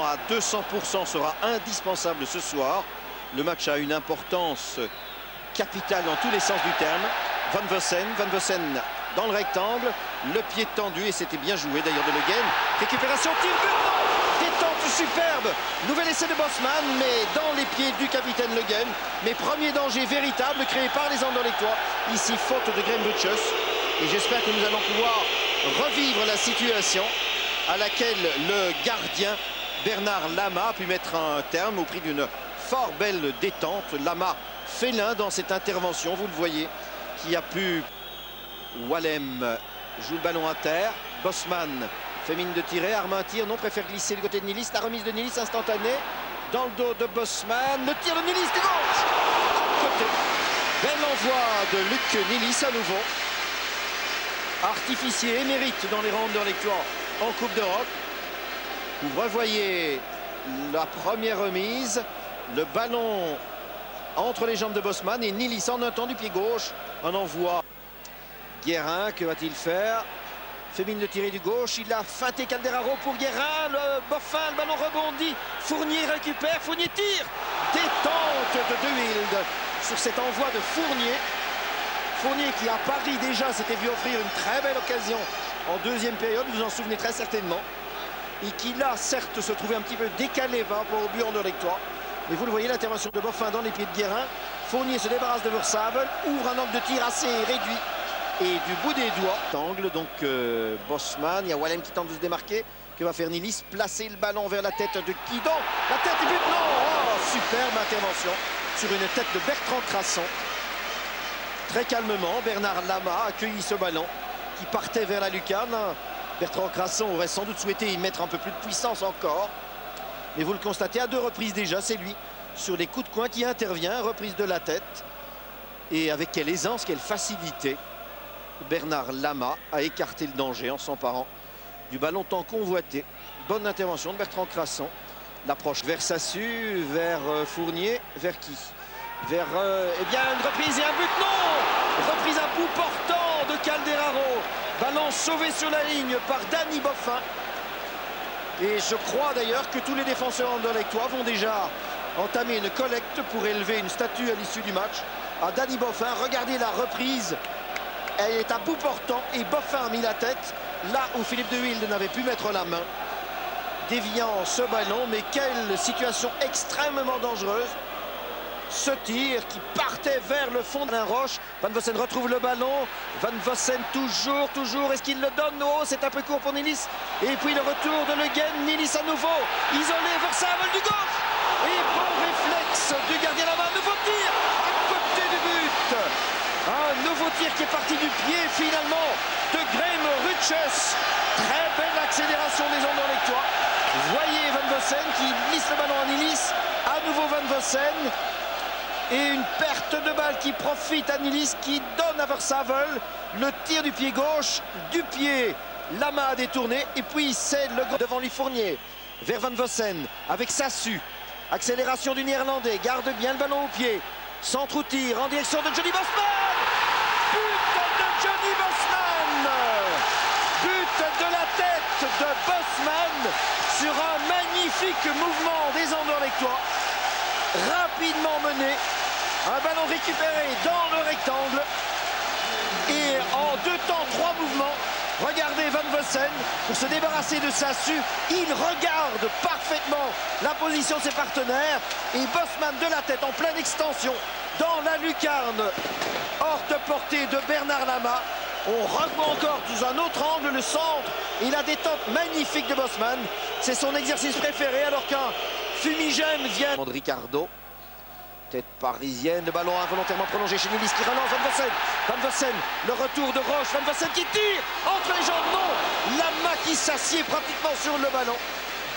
À 200% sera indispensable ce soir. Le match a une importance capitale dans tous les sens du terme. Van Vossen dans le rectangle, le pied tendu et c'était bien joué d'ailleurs de Le Guen. Récupération, tir, but, non! Détente superbe. Nouvel essai de Bosman, mais dans les pieds du capitaine Le Guen. Mais premier danger véritable créé par les Anderlechtois. Ici, faute de Graham Butchus. Et j'espère que nous allons pouvoir revivre la situation à laquelle le gardien Bernard Lama a pu mettre un terme au prix d'une fort belle détente. Lama félin dans cette intervention, vous le voyez, qui a pu... Wallem joue le ballon à terre. Bosman fait mine de tirer, arme un tir, non, préfère glisser du côté de Nilis. La remise de Nilis instantanée dans le dos de Bosman. Le tir de Nilis du gauche à côté. Bel envoi de Luc Nilis à nouveau. Artificier émérite dans les rangs d'Anderlechtois en Coupe d'Europe. Vous revoyez la première remise. Le ballon entre les jambes de Bosman et Nilis en un temps du pied gauche. Un envoi. Guérin, que va-t-il faire? Fait mine de tirer du gauche, il a feinté Calderaro pour Guérin, le Boffin, le ballon rebondit, Fournier récupère, Fournier tire, détente de De Wilde sur cet envoi de Fournier. Fournier qui à Paris déjà s'était vu offrir une très belle occasion en deuxième période, vous en souvenez très certainement, et qui là certes se trouvait un petit peu décalé par rapport au but Anderlechtois, mais vous le voyez, l'intervention de Boffin dans les pieds de Guérin. Fournier se débarrasse de Versavel, ouvre un angle de tir assez réduit et du bout des doigts. Angle donc Bosman, il y a Wallem qui tente de se démarquer. Que va faire Nilis? Placer le ballon vers la tête de Guidon. La tête du but, non! Oh, superbe intervention sur une tête de Bertrand Crasson. Très calmement, Bernard Lama a accueilli ce ballon qui partait vers la lucarne. Bertrand Crasson aurait sans doute souhaité y mettre un peu plus de puissance encore. Mais vous le constatez à deux reprises déjà, c'est lui, sur les coups de coin qui intervient, reprise de la tête. Et avec quelle aisance, quelle facilité Bernard Lama a écarté le danger en s'emparant du ballon tant convoité. Bonne intervention de Bertrand Crasson. L'approche vers Sassu, vers Fournier, vers qui? Vers, eh bien, une reprise et un but, non! Reprise à bout portant de Calderaro. Ballon sauvé sur la ligne par Danny Boffin. Et je crois d'ailleurs que tous les défenseurs anderlechtois vont déjà entamer une collecte pour élever une statue à l'issue du match à Danny Boffin. Regardez la reprise. Elle est à bout portant et Boffin a mis la tête là où Philippe de Wilde n'avait pu mettre la main. Déviant ce ballon, mais quelle situation extrêmement dangereuse. Ce tir qui partait vers le fond d'un roche. Van Vossen retrouve le ballon. Van Vossen toujours. Est-ce qu'il le donne? Oh, c'est un peu court pour Nilis. Et puis le retour de Le Guen. Nilis à nouveau. Isolé, Versavel du gauche. Et bon réflexe du gardien là-bas. Nouveau tir à côté du but. Un nouveau tir qui est parti du pied finalement de Graham Butchus. Très belle accélération des Anderlechtois. Voyez Van Vossen qui glisse le ballon à Nilis. À nouveau Van Vossen. Et une perte de balle qui profite à Nilis, qui donne à Versavel le tir du pied gauche, du pied. Lama a détourné et puis c'est le grand devant lui Fournier. Vers Van Vossen avec Sassu. Accélération du Néerlandais, garde bien le ballon au pied. Centre ou tir en direction de Johnny Bosman. But de Johnny Bosman. But de la tête de Bosman sur un magnifique mouvement des Anderlechtois. Rapidement mené, un ballon récupéré dans le rectangle et en 2 temps 3 mouvements. Regardez Van Vossen pour se débarrasser de Sassu, il regarde parfaitement la position de ses partenaires et Bosman de la tête en pleine extension dans la lucarne hors de portée de Bernard Lama. On revoit encore sous un autre angle le centre et la détente magnifique de Bosman. C'est son exercice préféré alors qu'un fumigène vient de Ricardo. Tête parisienne, le ballon involontairement prolongé chez Nilis qui relance Van Vossen. Van Vossen, le retour de Roche. Van Vossen qui tire entre les jambes, non. Lama qui s'assied pratiquement sur le ballon.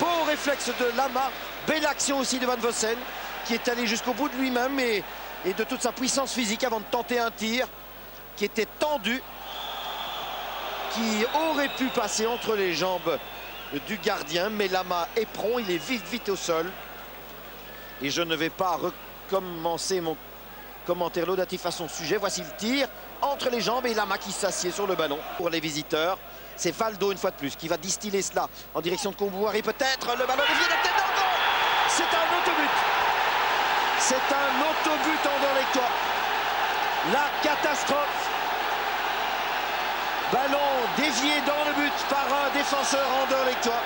Beau réflexe de Lama. Belle action aussi de Van Vossen qui est allé jusqu'au bout de lui-même et de toute sa puissance physique avant de tenter un tir qui était tendu, qui aurait pu passer entre les jambes du gardien, mais Lama est prompt, il est vite au sol. Et je ne vais pas recommencer mon commentaire laudatif à son sujet. Voici le tir entre les jambes et Lama qui s'assied sur le ballon. Pour les visiteurs, c'est Valdo une fois de plus qui va distiller cela en direction de Kombouaré peut-être. Le ballon dévié de tête dans le goal. C'est un autobut. C'est un autobut Anderlechtois. La catastrophe. Ballon dévié dans le but par un défenseur Anderlechtois.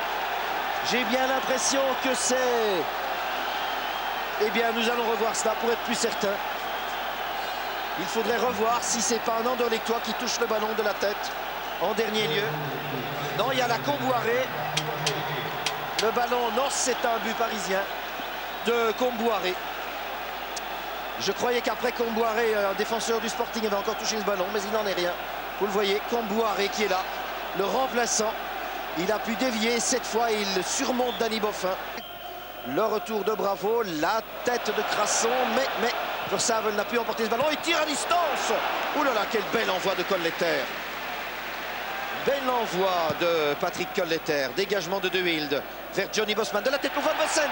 J'ai bien l'impression que c'est... Eh bien, nous allons revoir cela pour être plus certain. Il faudrait revoir si c'est pas un Anderlechtois qui touche le ballon de la tête en dernier lieu. Non, il y a la Kombouaré. Le ballon, non, c'est un but parisien de Kombouaré. Je croyais qu'après Kombouaré, un défenseur du Sporting avait encore touché ce ballon, mais il n'en est rien. Vous le voyez, Kombouaré qui est là, le remplaçant. Il a pu dévier, cette fois il surmonte Danny Boffin. Le retour de Bravo, la tête de Crasson, mais Versavel n'a pu emporter ce ballon. Il tire à distance. Ouh là là, quel bel envoi de Colletter. Bel envoi de Patrick Colletter. Dégagement de De Wilde vers Johnny Bosman. De la tête pour Van Vossen.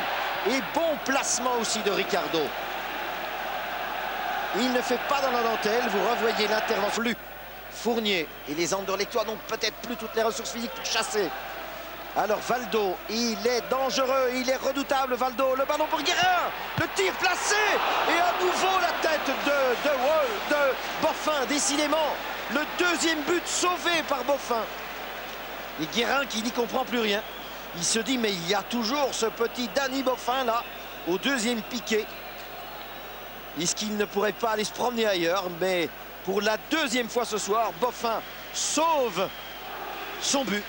Et bon placement aussi de Ricardo. Il ne fait pas dans la dentelle. Vous revoyez l'intervention. Fournier et les Anderlechtois n'ont peut-être plus toutes les ressources physiques pour chasser. Alors Valdo, il est dangereux, il est redoutable Valdo, le ballon pour Guérin, le tir placé et à nouveau la tête de Boffin, décidément le deuxième but sauvé par Boffin. Et Guérin qui n'y comprend plus rien, il se dit mais il y a toujours ce petit Danny Boffin là au deuxième piqué. Est-ce qu'il ne pourrait pas aller se promener ailleurs? Mais pour la deuxième fois ce soir, Boffin sauve son but.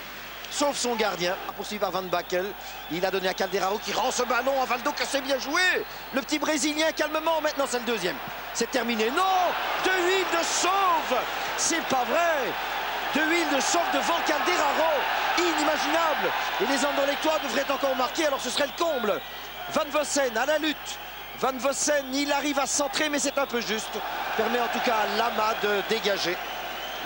Sauf son gardien, poursuivi par Van Bakel. Il a donné à Calderaro qui rend ce ballon à Valdo que c'est bien joué. Le petit Brésilien calmement, maintenant c'est le deuxième. C'est terminé. Non, De Wilde sauve. C'est pas vrai. De Wilde sauve devant Calderaro. Inimaginable. Et les Anderlechtois devraient encore marquer, alors ce serait le comble. Van Vossen à la lutte. Van Vossen, il arrive à centrer, mais c'est un peu juste. Permet en tout cas à Lama de dégager.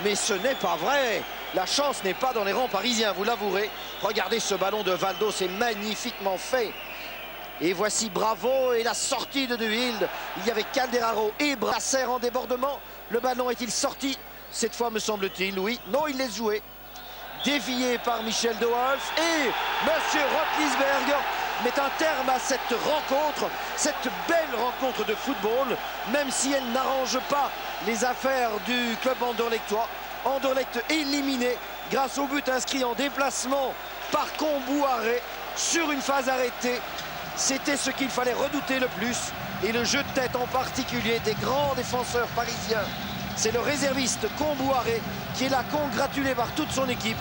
Mais ce n'est pas vrai. La chance n'est pas dans les rangs parisiens, vous l'avouerez. Regardez ce ballon de Valdo, c'est magnifiquement fait. Et voici Bravo et la sortie de De Wilde. Il y avait Calderaro et Brasser en débordement. Le ballon est-il sorti? Cette fois, me semble-t-il, oui. Non, il laisse jouer. Dévié par Michel De Wolf. Et Monsieur Rotlisberger met un terme à cette rencontre, cette belle rencontre de football, même si elle n'arrange pas les affaires du club Anderlechtois. Anderlecht éliminé grâce au but inscrit en déplacement par Kombouaré sur une phase arrêtée. C'était ce qu'il fallait redouter le plus. Et le jeu de tête en particulier des grands défenseurs parisiens. C'est le réserviste Kombouaré qui est là congratulé par toute son équipe.